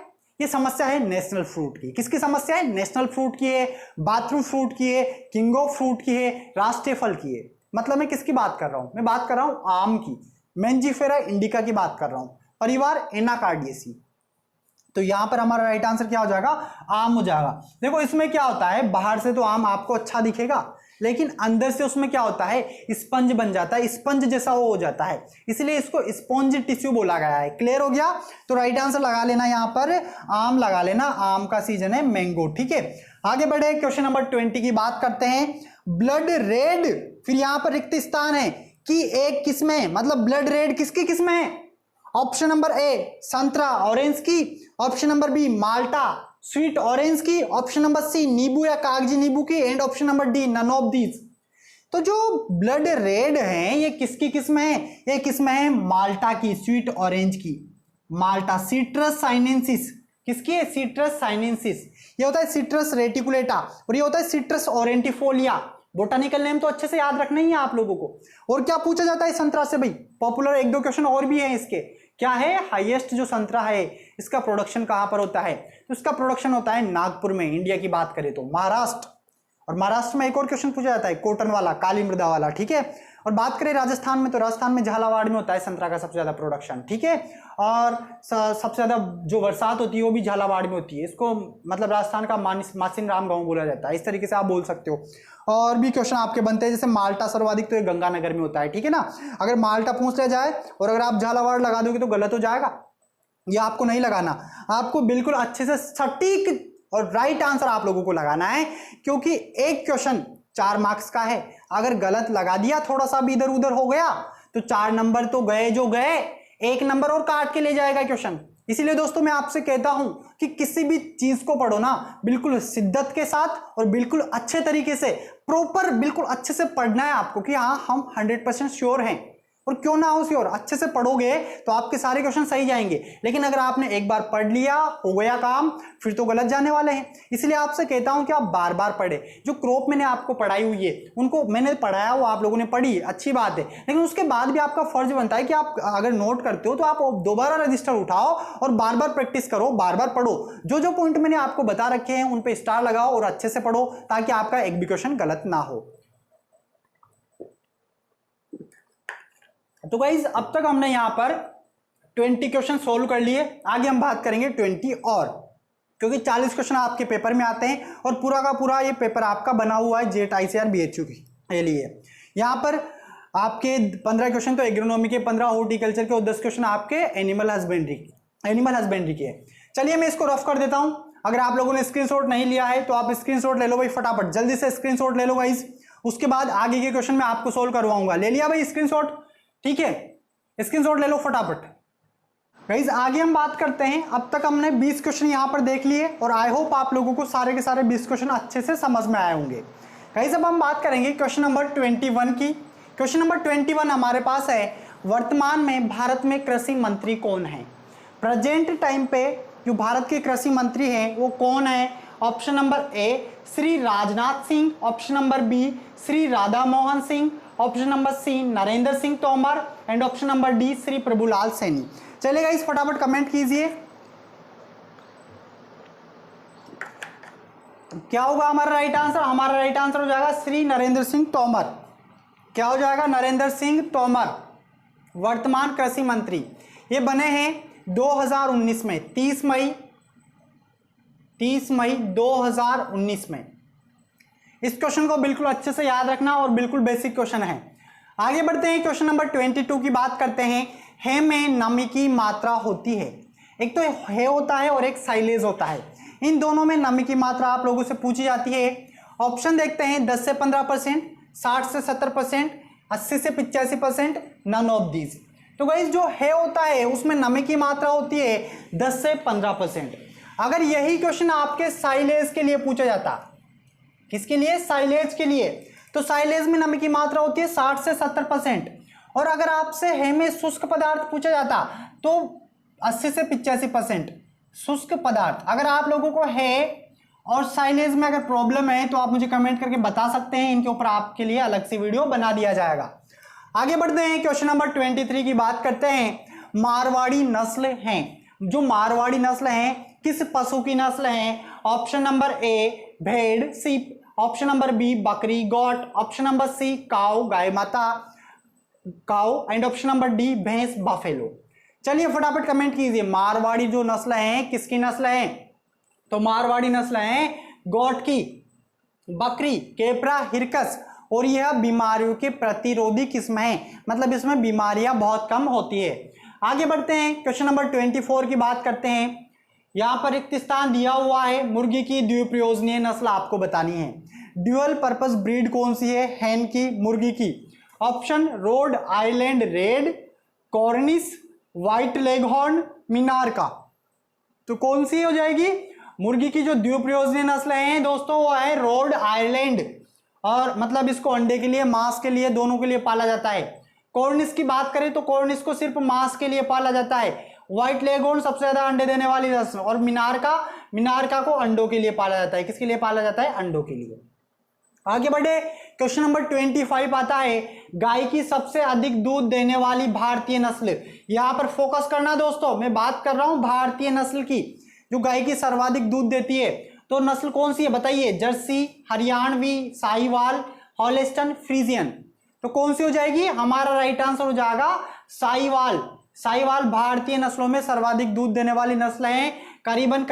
ये समस्या है नेशनल फ्रूट की। किसकी समस्या है? नेशनल फ्रूट की है, बाथरूम फ्रूट की है, किंग ऑफ फ्रूट की है, राष्ट्रीय फल की है। मतलब मैं किसकी बात कर रहा हूं? मैं बात कर रहा हूं आम की, मेंजिफेरा इंडिका की बात कर रहा हूं, परिवार एनाकार्डियेसी। तो यहां पर हमारा राइट आंसर क्या हो जाएगा? आम हो जाएगा। देखो इसमें क्या होता है, बाहर से तो आम आपको अच्छा दिखेगा, लेकिन अंदर से उसमें क्या होता है? स्पंज बन जाता है, स्पंज जैसा वो हो जाता है, इसलिए इसको स्पॉन्ज टिश्यू बोला गया है। क्लियर हो गया? तो राइट आंसर लगा लेना, यहां पर आम लगा लेना, आम का सीजन है मैंगो। ठीक है, आगे बढ़े, क्वेश्चन नंबर 20 की बात करते हैं। ब्लड रेड, फिर यहां पर रिक्त स्थान है कि एक किसमें, मतलब ब्लड रेड किसकी किसमें है? ऑप्शन नंबर ए संतरा ऑरेंज की, ऑप्शन नंबर बी माल्टा स्वीट ऑरेंज की, ऑप्शन नंबर सी नींबू या कागजी नींबू की, and option number D none of these. तो जो ब्लड रेड है ये किसकी किस्म है? ये किस्म है माल्टा की, स्वीट ऑरेंज की, माल्टा। सिट्रस साइनेंसिस किसकी है? Citrus sinensis. ये होता है सिट्रस रेटिकुलेटा और ये होता है सिट्रस ओरेंटिफोलिया। बोटानिकल नेम तो अच्छे से याद रखना ही है आप लोगों को। और क्या पूछा जाता है संतरा से भाई? पॉपुलर एक दो क्वेश्चन और भी है इसके। क्या है? हाईएस्ट जो संतरा है इसका प्रोडक्शन कहां पर होता है? तो इसका प्रोडक्शन होता है नागपुर में। इंडिया की बात करें तो महाराष्ट्र, और महाराष्ट्र में एक और क्वेश्चन पूछा जाता है कॉटन वाला, काली मृदा वाला। ठीक है, और बात करें राजस्थान में तो राजस्थान में झालावाड़ में होता है संतरा का सबसे ज्यादा प्रोडक्शन। ठीक है, और सबसे ज्यादा जो बरसात होती है वो भी झालावाड़ में होती है। इसको मतलब राजस्थान का मासिन राम गांव बोला जाता है, इस तरीके से आप बोल सकते हो। और भी क्वेश्चन आपके बनते हैं, जैसे माल्टा सर्वाधिक तो ये गंगानगर में होता है। ठीक है ना, अगर माल्टा पूछ लिया जाए और अगर आप झालावाड़ लगा दोगे तो गलत हो जाएगा, ये आपको नहीं लगाना। आपको बिल्कुल अच्छे से सटीक और राइट आंसर आप लोगों को लगाना है, क्योंकि एक क्वेश्चन 4 मार्क्स का है। अगर गलत लगा दिया, थोड़ा सा भी इधर उधर हो गया तो 4 नंबर तो गए जो गए, 1 नंबर और काट के ले जाएगा क्वेश्चन। इसीलिए दोस्तों मैं आपसे कहता हूं कि किसी भी चीज को पढ़ो ना बिल्कुल शिद्दत के साथ और बिल्कुल अच्छे तरीके से, प्रॉपर बिल्कुल अच्छे से पढ़ना है आपको कि हाँ हम 100% श्योर हैं। और क्यों ना हो श्योर, अच्छे से पढ़ोगे तो आपके सारे क्वेश्चन सही जाएंगे। लेकिन अगर आपने एक बार पढ़ लिया, हो गया काम, फिर तो गलत जाने वाले हैं। इसलिए आपसे कहता हूं कि आप बार बार पढ़े। जो क्रॉप मैंने आपको पढ़ाई हुई है उनको मैंने पढ़ाया, वो आप लोगों ने पढ़ी, अच्छी बात है। लेकिन उसके बाद भी आपका फर्ज बनता है कि आप अगर नोट करते हो तो आप दोबारा रजिस्टर उठाओ और बार बार प्रैक्टिस करो, बार बार पढ़ो। जो जो पॉइंट मैंने आपको बता रखे हैं उन पर स्टार लगाओ और अच्छे से पढ़ो, ताकि आपका एक भी क्वेश्चन गलत ना हो। तो गाइज अब तक हमने यहाँ पर 20 क्वेश्चन सोल्व कर लिए, आगे हम बात करेंगे 20 और, क्योंकि 40 क्वेश्चन आपके पेपर में आते हैं और पूरा का पूरा ये पेपर आपका बना हुआ है जेट ICAR BHU के लिए। यहाँ पर आपके 15 क्वेश्चन तो एग्रोनॉमी के, 15 हॉर्टिकल्चर के और 10 क्वेश्चन आपके एनिमल हस्बेंड्री के। चलिए मैं इसको रफ कर देता हूं। अगर आप लोगों ने स्क्रीनशॉट नहीं लिया है तो आप स्क्रीनशॉट ले लो भाई, फटाफट जल्दी से स्क्रीनशॉट ले लो गाइस, उसके बाद आगे के क्वेश्चन मैं आपको सोल्व करवाऊंगा। ले लिया भाई स्क्रीनशॉट? ठीक है, स्क्रीनशॉट ले लो फटाफट। गाइस आगे हम बात करते हैं। अब तक हमने 20 क्वेश्चन यहां पर देख लिए और आई होप आप लोगों को सारे के सारे 20 क्वेश्चन अच्छे से समझ में आए होंगे। गाइस अब हम बात करेंगे क्वेश्चन नंबर 21 की। क्वेश्चन नंबर 21 हमारे पास है, वर्तमान में भारत में कृषि मंत्री कौन है? प्रेजेंट टाइम पे जो भारत के कृषि मंत्री हैं वो कौन है? Option number A Shri Rajnath Singh, option number B Shri Radha Mohan Singh, option number C Narendra Singh Tomar and option number D Shri Prabhulal Saini. चलिए गाइस फटाफट कमेंट कीजिए, क्या होगा हमारा राइट आंसर? हमारा राइट आंसर हो जाएगा श्री नरेंद्र सिंह तोमर। क्या हो जाएगा? नरेंद्र सिंह तोमर वर्तमान कृषि मंत्री। ये बने हैं 2019 में, 30 मई 2019 में। इस क्वेश्चन को बिल्कुल अच्छे से याद रखना और बिल्कुल बेसिक क्वेश्चन है। आगे बढ़ते हैं, क्वेश्चन नंबर 22 की बात करते हैं। हे में नमी की मात्रा होती है, एक तो हे होता है और एक साइलेज होता है, इन दोनों में नमी की मात्रा आप लोगों से पूछी जाती है। ऑप्शन देखते हैं, 10 से 15%, 60 से 70%, 80 से 85%, नन ऑफ दीज। तो गाइस जो है होता है उसमें नमी की मात्रा होती है 10 से 15%। अगर यही क्वेश्चन आपके साइलेज के लिए पूछा जाता, किसके लिए? साइलेज के लिए, तो साइलेज में नमी की मात्रा होती है 60 से 70%। और अगर आपसे है में शुष्क पदार्थ पूछा जाता तो 80 से 85% शुष्क पदार्थ। अगर आप लोगों को है और साइलेज में अगर प्रॉब्लम है तो आप मुझे कमेंट करके बता सकते हैं, इनके ऊपर आपके लिए अलग से वीडियो बना दिया जाएगा। आगे बढ़ते हैं, क्वेश्चन नंबर 23 की बात करते हैं। मारवाड़ी नस्ल हैं, जो मारवाड़ी नस्ल हैं किस पशु की नस्ल हैं? ऑप्शन नंबर ए भेड़ सीप, ऑप्शन नंबर बी बकरी गॉट, ऑप्शन नंबर सी काऊ गाय माता काऊ एंड ऑप्शन नंबर डी भैंस बफेलो। चलिए फटाफट कमेंट कीजिए, मारवाड़ी जो नस्ल है किसकी नस्ल है? तो मारवाड़ी नस्ल है गॉट की, बकरी केपरा हिरकस, और यह बीमारियों के प्रतिरोधी किस्म है, मतलब इसमें बीमारियां बहुत कम होती है। आगे बढ़ते हैं, क्वेश्चन नंबर 24 की बात करते हैं। यहां पर रिक्त स्थान दिया हुआ है, मुर्गी की द्विप्रयोजनीय नस्ल आपको बतानी है। ड्यूअल पर्पस ब्रीड कौन सी है? हैन की, मुर्गी की। Option Rhode Island Red, Cornish, White Leghorn, Minorca. तो कौन सी हो जाएगी? मुर्गी की जो द्विप्रयोजनीय नस्ल है दोस्तों वो है रोड आइलैंड, और मतलब इसको अंडे के लिए, मांस के लिए, दोनों के लिए पाला जाता है। कॉर्निश की बात करें तो कॉर्निश को सिर्फ मांस के लिए पाला जाता है। व्हाइट लेगहॉर्न सबसे ज्यादा अंडे देने वाली नस्ल, और मिनारका को अंडों के लिए पाला जाता है। किसके लिए पाला जाता है? अंडों के लिए। आगे बढ़े, क्वेश्चन नंबर 25 आता है, गाय की सबसे अधिक दूध देने वाली भारतीय नस्ल। यहां पर फोकस करना दोस्तों, मैं बात कर रहा हूं भारतीय नस्ल की, जो गाय की सर्वाधिक दूध देती है। तो नस्ल कौन सी है बताइए? Jersey, Haryanvi, Sahiwal, हॉलिस्टन, Friesian. तो कौन सी हो जाएगी? हमारा राइट आंसर हो जाएगा साहिवाल। साहिवाल भारतीय नस्लों में सर्वाधिक दूध देने वाली नस्ल है। करीबन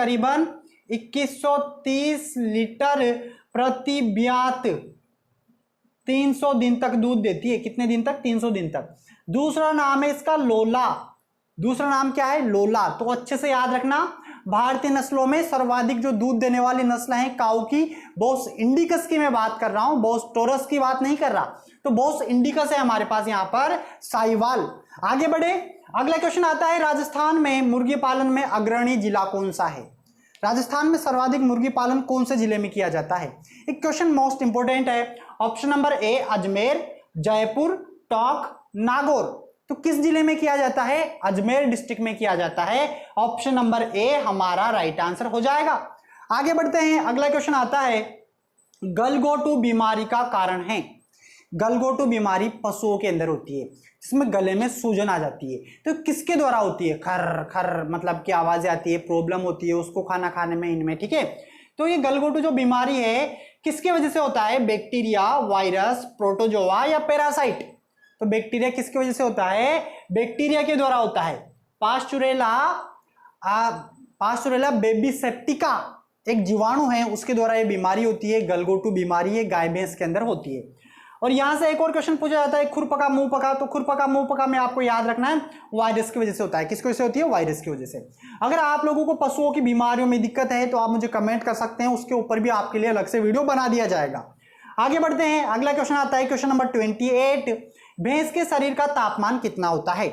2130 लीटर प्रति ब्यात 300 दिन तक दूध देती है। कितने दिन तक? 300 दिन तक। दूसरा नाम है इसका लोला। दूसरा नाम क्या है? लोला। तो अच्छे से याद रखना, भारतीय नस्लों में सर्वाधिक जो दूध देने वाली नस्ल है काऊ की, बोस इंडिकस की मैं बात कर रहा हूं, बोस टोरस की बात नहीं कर रहा। तो बोस इंडिकस है हमारे पास यहां पर साहिवाल। आगे बढ़े, अगला क्वेश्चन आता है, राजस्थान में मुर्गी पालन में अग्रणी जिला कौन सा है? राजस्थान में सर्वाधिक मुर्गी पालन कौन से जिले में किया जाता है? एक क्वेश्चन मोस्ट इंपोर्टेंट है। ऑप्शन नंबर ए अजमेर, जयपुर, टोंक, नागौर। तो किस जिले में किया जाता है? अजमेर डिस्ट्रिक्ट में किया जाता है। ऑप्शन नंबर ए हमारा राइट आंसर हो जाएगा। आगे बढ़ते हैं, अगला क्वेश्चन आता है, गलघोटू बीमारी का कारण है। गलघोटू बीमारी पशुओं के अंदर होती है, जिसमें गले में सूजन आ जाती है। तो किसके द्वारा होती है? खर खर मतलब की आवाजें आती है, प्रॉब्लम होती है उसको खाना खाने में, इनमें। ठीक है, तो ये गलघोटू जो बीमारी है किसके वजह से होता है? बैक्टीरिया, वायरस, प्रोटोजोआ या पैरासाइट। तो बैक्टीरिया किसकी वजह से होता है? बैक्टीरिया के द्वारा होता है। पास्चुरेला बेबीसेप्टिका एक जीवाणु है, उसके द्वारा ये बीमारी होती है। गलगोटू बीमारी है, गाय भैंस के अंदर होती है। और यहां से एक और क्वेश्चन पूछा जाता है, खुरपका मुंह पका। तो खुरपका मुंह पका में आपको याद रखना है वायरस की वजह से होता है। किसकी वजह से होती है? वायरस की वजह से। अगर आप लोगों को पशुओं की बीमारियों में दिक्कत है तो आप मुझे कमेंट कर सकते हैं, उसके ऊपर भी आपके लिए अलग से वीडियो बना दिया जाएगा। आगे बढ़ते हैं, अगला क्वेश्चन आता है क्वेश्चन नंबर 28। भैंस के शरीर का तापमान कितना होता है?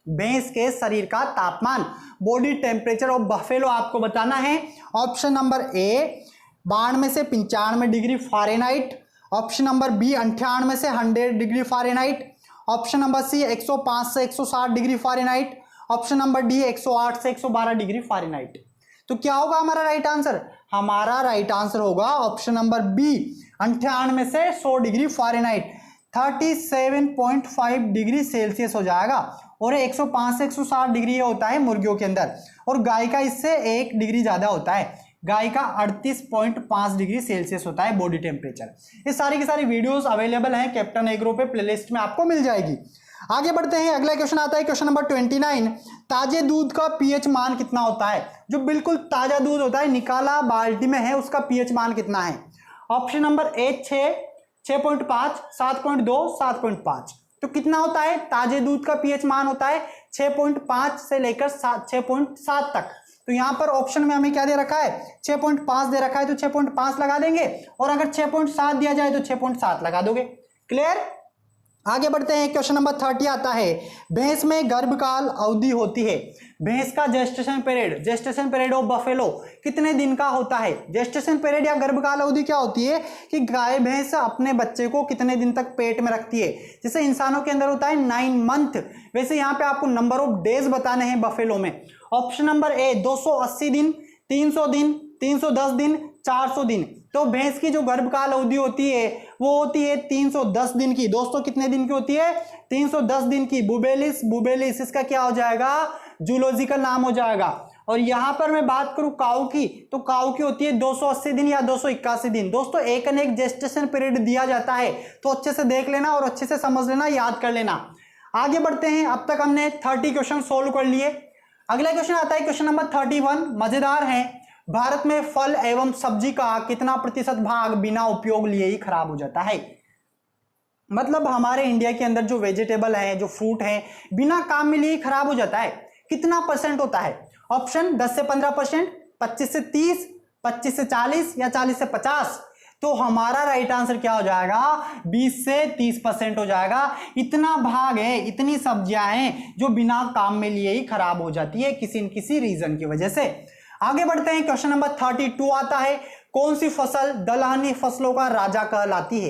भैंस के शरीर का तापमान, बॉडी टेम्परेचर ऑफ बफेलो आपको बताना है। ऑप्शन नंबर ए 92 से 95 degree Fahrenheit, option number B 98 से 100 degree Fahrenheit, option number C 105 से 160 degree Fahrenheit, option number D 108 से 112 डिग्री फ़ारेनहाइट। तो क्या होगा हमारा राइट आंसर? हमारा राइट आंसर होगा ऑप्शन नंबर बी 98 से 100 डिग्री फ़ारेनहाइट, 37.5 डिग्री सेल्सियस हो जाएगा। और 105 से 160 डिग्री होता है मुर्गियों के अंदर, और गाय का इससे 1 डिग्री ज्यादा होता है। गाय का 38.5 डिग्री सेल्सियस होता है बॉडी टेम्परेचर। ये सारी की सारी वीडियोस अवेलेबल हैं कैप्टन एग्रो पे, प्लेलिस्ट में आपको मिल जाएगी। आगे बढ़ते हैं, अगला क्वेश्चन आता है क्वेश्चन नंबर 29। ताजे दूध का पीएच मान कितना होता है? जो बिल्कुल ताजा दूध होता है, निकाला बाल्टी में है, उसका पीएच मान कितना है? ऑप्शन नंबर ए 6, 6.5, 7.2, 7.5। तो कितना होता है? ताजे दूध का पीएच मान होता है 6.5 से लेकर 6.7 तक। तो यहां पर ऑप्शन में हमें क्या दे रखा है? 6.5 दे रखा है, तो 6.5 लगा देंगे, और अगर 6.7 दिया जाए तो 6.7 लगा दोगे। क्लियर? आगे बढ़ते हैं, क्वेश्चन नंबर 30 आता है, भैंस में गर्भकाल अवधि होती है। भैंस का जेस्टेशन पीरियड ऑफ बफेलो कितने दिन का होता है? जेस्टेशन पीरियड या गर्भकाल अवधि क्या होती है कि गाय भैंस अपने बच्चे को कितने दिन तक पेट में रखती है। जैसे इंसानों के अंदर होता है 9 मंथ, वैसे यहाँ पे आपको नंबर ऑफ डेज बताने हैं बफेलो में। ऑप्शन नंबर ए 280 दिन, 300 दिन, 310 दिन, 400 दिन। तो भैंस की जो गर्भकाल अवधि होती है वो होती है 310 दिन की। दोस्तों कितने दिन की होती है? 310 दिन की। बुबेलिस इसका क्या हो जाएगा? जूलॉजिकल नाम हो जाएगा। और यहां पर मैं बात करूं काऊ की, तो काऊ की होती है 280 दिन या 281 दिन। दोस्तों एक न एक जेस्टेशन पीरियड दिया जाता है, तो अच्छे से देख लेना और अच्छे से समझ लेना, याद कर लेना। आगे बढ़ते हैं, अब तक हमने 30 क्वेश्चन सोल्व कर लिए। अगला क्वेश्चन आता है क्वेश्चन नंबर 31, मजेदार है। भारत में फल एवं सब्जी का कितना प्रतिशत भाग बिना उपयोग लिए ही खराब हो जाता है? मतलब हमारे इंडिया के अंदर जो वेजिटेबल है, जो फ्रूट है, बिना काम में लिए ही खराब हो जाता है। कितना परसेंट होता है? ऑप्शन 10 से 15%, 25 से 30, 25 से 40 या 40 से 50। तो हमारा राइट आंसर क्या हो जाएगा? 20 से 30% हो जाएगा। इतना भाग है, इतनी सब्जियां हैं जो बिना काम में लिए ही खराब हो जाती है किसी न किसी रीजन की वजह से। आगे बढ़ते हैं, क्वेश्चन नंबर 32 आता है, कौन सी फसल दलहनी फसलों का राजा कहलाती है?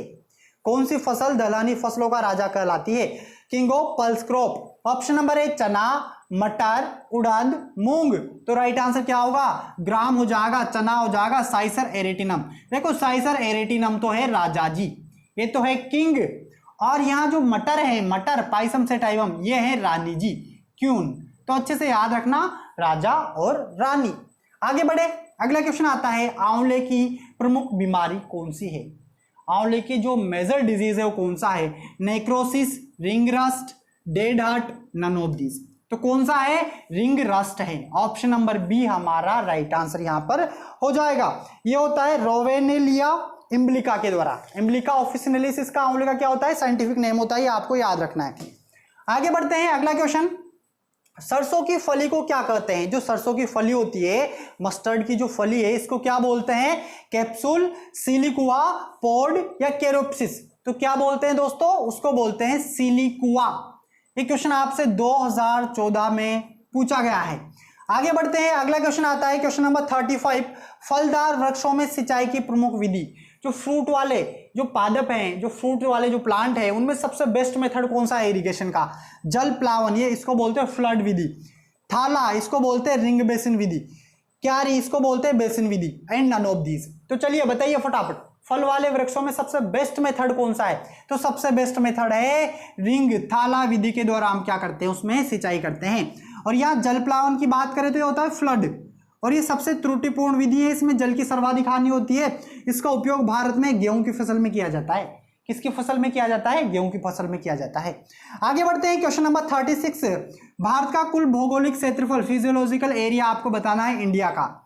कौन सी फसल दलहनी फसलों का राजा कहलाती है? King of pulse crop. Option number ए चना, मटर, उड़द, मूंग। तो राइट आंसर क्या होगा? ग्राम हो जाएगा, चना हो जाएगा, साइसर एरेटिनम। देखो साइसर एरेटिनम तो है राजा जी, ये तो है किंग। और यहाँ जो मटर है, मटर पाइसम सेटाइवम, ये है रानी जी, क्यून। तो अच्छे से याद रखना, राजा और रानी। आगे बढ़े, अगला क्वेश्चन आता है, आंवले की प्रमुख बीमारी कौन सी है? आंवले की जो मेजर डिजीज है वो कौन सा है? Necrosis, ring rust, dead heart, none of this. तो कौन सा है? रिंग रस्ट है। ऑप्शन नंबर बी हमारा राइट आंसर यहां पर हो जाएगा। ये होता है रोवेनेलिया इम्ब्लिका के द्वारा। इम्ब्लिका ऑफिसिनलिस इसका आंवले का क्या होता है? साइंटिफिक नेम होता है, ये आपको याद रखना है। आगे बढ़ते हैं, अगला क्वेश्चन, सरसों की फली को क्या कहते हैं? जो सरसों की फली होती है, मस्टर्ड की जो फली है, इसको क्या बोलते हैं? कैप्सूल, सिलिकुआ, पोड या कैरोप्सिस। तो क्या बोलते हैं दोस्तों? उसको बोलते हैं सिलिकुआ। ये क्वेश्चन आपसे 2014 में पूछा गया है। आगे बढ़ते हैं, अगला क्वेश्चन आता है क्वेश्चन नंबर 35, फलदार वृक्षों में सिंचाई की प्रमुख विधि। जो फ्रूट वाले जो पादप हैं, जो फ्रूट वाले जो प्लांट है, उनमें सबसे बेस्ट मेथड कौन सा है इरिगेशन का? जल प्लावन, ये इसको बोलते हैं फ्लड विधि। थाला, इसको बोलते हैं रिंग बेसिन विधि। क्यारी, इसको बोलते हैं बेसिन विधि। And none of these. तो चलिए बताइए फटाफट, फल वाले वृक्षों में सबसे बेस्ट मेथड कौन सा है? तो सबसे बेस्ट मेथड है रिंग थाला विधि के द्वारा हम क्या करते हैं? उसमें सिंचाई करते हैं। और यहाँ जल प्लावन की बात करें तो ये होता है फ्लड, और ये सबसे त्रुटिपूर्ण विधि है, इसमें जल की सर्वाधिक हानि होती है। इसका उपयोग भारत में गेहूं की फसल में किया जाता है। किसकी फसल में किया जाता है? गेहूं की फसल में किया जाता है। आगे बढ़ते हैं, क्वेश्चन नंबर 36। भारत का कुल भौगोलिक क्षेत्रफल, फिजियोलॉजिकल एरिया आपको बताना है इंडिया का।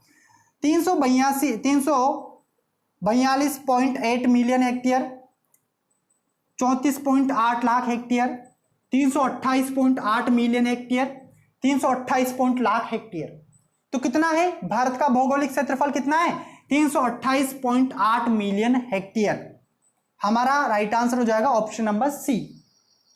342.8 million hectare, 34.8 lakh hectare, 328.8 million hectare, 328 lakh hectare. तो कितना है भारत का भौगोलिक क्षेत्रफल? कितना है? 328.8 मिलियन हेक्टेयर। हमारा राइट आंसर हो जाएगा ऑप्शन नंबर सी।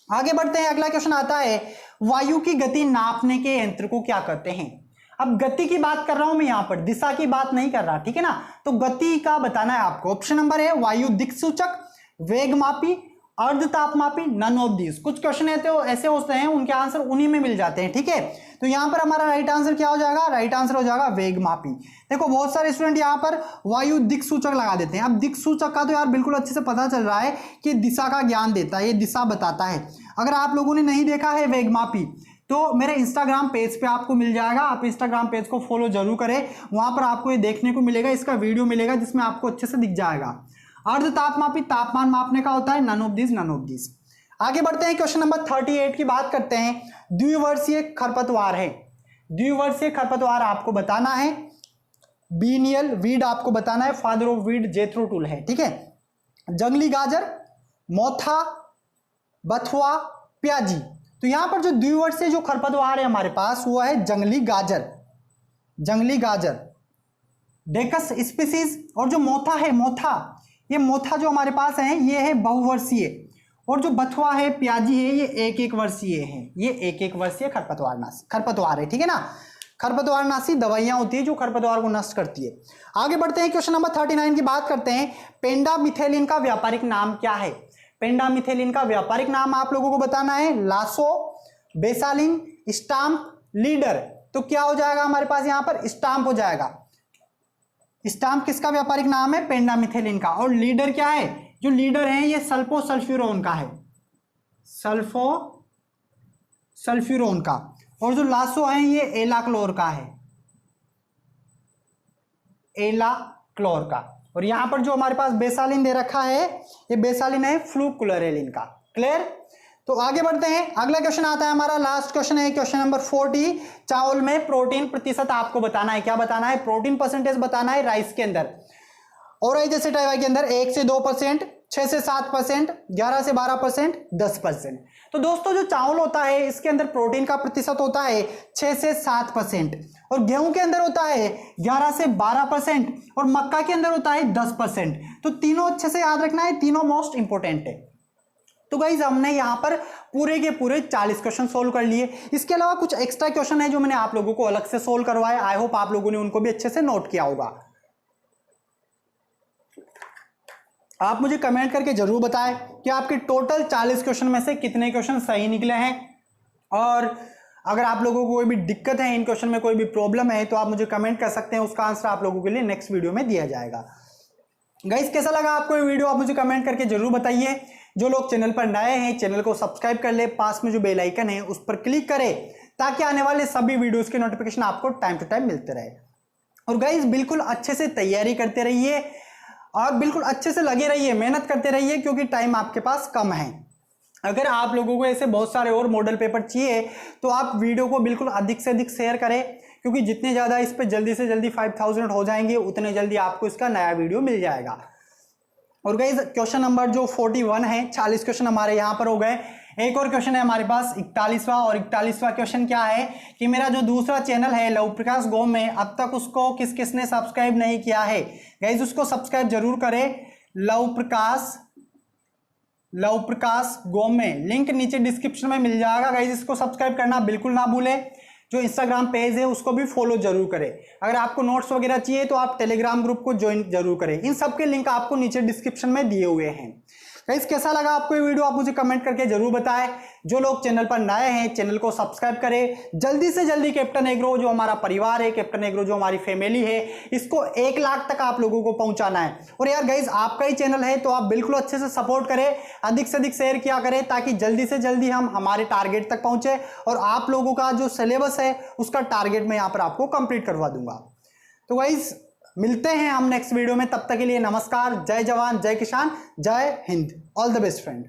आगे बढ़ते हैं, अगला क्वेश्चन आता है, वायु की गति नापने के यंत्र को क्या कहते हैं? अब गति की बात कर रहा हूं मैं, यहां पर दिशा की बात नहीं कर रहा, ठीक है ना। तो गति का बताना है आपको। ऑप्शन नंबर है वायु दिक्सूचक, वेगमापी, अर्ध तापमापी, नन ऑफ दीज। कुछ क्वेश्चन ऐसे होते हैं, उनके आंसर उन्हीं में मिल जाते हैं, ठीक है। तो यहां पर हमारा राइट आंसर क्या हो जाएगा? राइट आंसर हो जाएगा वेगमापी। देखो बहुत सारे स्टूडेंट यहां पर वायु दिक्सूचक लगा देते हैं। अब दिक्सूचक का तो यार बिल्कुल अच्छे से पता चल रहा है कि दिशा का ज्ञान देता है, ये दिशा बताता है। अगर आप लोगों ने नहीं देखा है वेगमापी, तो मेरे इंस्टाग्राम पेज पे आपको मिल जाएगा। आप इंस्टाग्राम पेज को फॉलो जरूर करें, वहां पर आपको ये देखने को मिलेगा, इसका वीडियो मिलेगा जिसमें आपको अच्छे से दिख जाएगा। अर्ध तापमापी तापमान मापने का होता है, none of this, none of this. आगे बढ़ते हैं, क्वेश्चन नंबर 38 की बात करते हैं। द्विवर्षीय खरपतवार है, द्विवर्षीय खरपतवार आपको बताना है। बीनियल वीड आपको बताना है, फादर ऑफ वीड जेथरो टूल है, ठीक है। जंगली गाजर, मोथा, बथुआ, प्याजी। तो यहां पर जो द्विवर्षीय जो खरपतवार है हमारे पास, वो है जंगली गाजर, जंगली गाजर, डेकस स्पीसीज। और जो मोथा है, मोथा, ये मोथा जो हमारे पास है ये है बहुवर्षीय। और जो बथुआ है, प्याजी है, ये एक एक वर्षीय है, ये एक एक वर्षीय खरपतवार है, ठीक है ना। खरपतवार नाशी दवाइयां होती है जो खरपतवार को नष्ट करती है। आगे बढ़ते हैं, क्वेश्चन नंबर 39 की बात करते हैं। पेंडामिथेलिन का व्यापारिक नाम क्या है? पेंडामिथेलिन का व्यापारिक नाम आप लोगों को बताना है। Lasso, Basalin, Stomp, Leader. तो क्या हो जाएगा हमारे पास यहाँ पर? स्टाम्प हो जाएगा। स्टाम्प किसका व्यापारिक नाम है? पेंडामिथेलिन का। और लीडर क्या है? जो लीडर है ये सल्फोसल्फ्यूरोन का है, सल्फोसल्फ्यूरोन का। और जो लासो है ये एलाक्लोर का है, एलाक्लोर का। और यहां पर जो हमारे पास बेसालिन दे रखा है, ये बेसालिन है फ्लूक्लोरेलिन का। क्लियर? तो आगे बढ़ते हैं, अगला क्वेश्चन आता है हमारा, लास्ट क्वेश्चन है, क्वेश्चन नंबर 40। चावल में प्रोटीन प्रतिशत आपको बताना है। क्या बताना है? प्रोटीन परसेंटेज बताना है राइस के अंदर। और जैसे टाइवा के अंदर 1 से 2%, 6 से 7%, 11 से 12%, 10%। तो दोस्तों जो चावल होता है इसके अंदर प्रोटीन का प्रतिशत होता है 6 से 7%, और गेहूं के अंदर होता है 11 से 12%, और मक्का के अंदर होता है 10%। तो तीनों अच्छे से याद रखना है, तीनों मोस्ट इंपोर्टेंट है। तो गाइज हमने यहां पर पूरे के पूरे 40 क्वेश्चन सोल्व कर लिए। इसके अलावा कुछ एक्स्ट्रा क्वेश्चन है जो मैंने आप लोगों को अलग से सोल्व करवाए। आई होप आप लोगों ने उनको भी अच्छे से नोट किया होगा। आप मुझे कमेंट करके जरूर बताएं कि आपके टोटल 40 क्वेश्चन में से कितने क्वेश्चन सही निकले हैं। और अगर आप लोगों को कोई भी दिक्कत है, इन क्वेश्चन में कोई भी प्रॉब्लम है, तो आप मुझे कमेंट कर सकते हैं। उसका आंसर आप लोगों के लिए नेक्स्ट वीडियो में दिया जाएगा। गाइस कैसा लगा आपको ये वीडियो? आप मुझे कमेंट करके जरूर बताइए। जो लोग चैनल पर नए हैं, चैनल को सब्सक्राइब कर ले, पास में जो बेल आइकन है उस पर क्लिक करें, ताकि आने वाले सभी वीडियोस के नोटिफिकेशन आपको टाइम टू टाइम मिलते रहे। और गाइस बिल्कुल अच्छे से तैयारी करते रहिए और बिल्कुल अच्छे से लगे रहिए, मेहनत करते रहिए, क्योंकि टाइम आपके पास कम है। अगर आप लोगों को ऐसे बहुत सारे और मॉडल पेपर चाहिए तो आप वीडियो को बिल्कुल अधिक से अधिक शेयर करें, क्योंकि जितने ज़्यादा इस पर जल्दी से जल्दी 5000 हो जाएंगे, उतने जल्दी आपको इसका नया वीडियो मिल जाएगा। और गाइस क्वेश्चन नंबर जो 41 है, 40 क्वेश्चन हमारे यहाँ पर हो गए। एक और क्वेश्चन है हमारे पास 41वां, और 41वां क्वेश्चन क्या है कि मेरा जो दूसरा चैनल है लव प्रकाश गो में, अब तक उसको किस किसने सब्सक्राइब नहीं किया है? गाइस उसको सब्सक्राइब जरूर करें। लव प्रकाश गो में, लिंक नीचे डिस्क्रिप्शन में मिल जाएगा। गाइस इसको सब्सक्राइब करना बिल्कुल ना भूलें। जो इंस्टाग्राम पेज है उसको भी फॉलो जरूर करें। अगर आपको नोट्स वगैरह चाहिए तो आप टेलीग्राम ग्रुप को ज्वाइन जरूर करें। इन सब के लिंक आपको नीचे डिस्क्रिप्शन में दिए हुए हैं। गाइस कैसा लगा आपको ये वीडियो? आप मुझे कमेंट करके जरूर बताएं। जो लोग चैनल पर नए हैं, चैनल को सब्सक्राइब करें। जल्दी से जल्दी कैप्टन एग्रो जो हमारा परिवार है, कैप्टन एग्रो जो हमारी फैमिली है, इसको 1 लाख तक आप लोगों को पहुंचाना है। और यार गाइस आपका ही चैनल है तो आप बिल्कुल अच्छे से सपोर्ट करें, अधिक से अधिक शेयर किया करें, ताकि जल्दी से जल्दी हम हमारे टारगेट तक पहुंचे और आप लोगों का जो सिलेबस है उसका टारगेट मैं यहाँ पर आपको कंप्लीट करवा दूंगा। तो गाइस मिलते हैं हम नेक्स्ट वीडियो में, तब तक के लिए नमस्कार, जय जवान जय किसान जय Hind, all the best friend.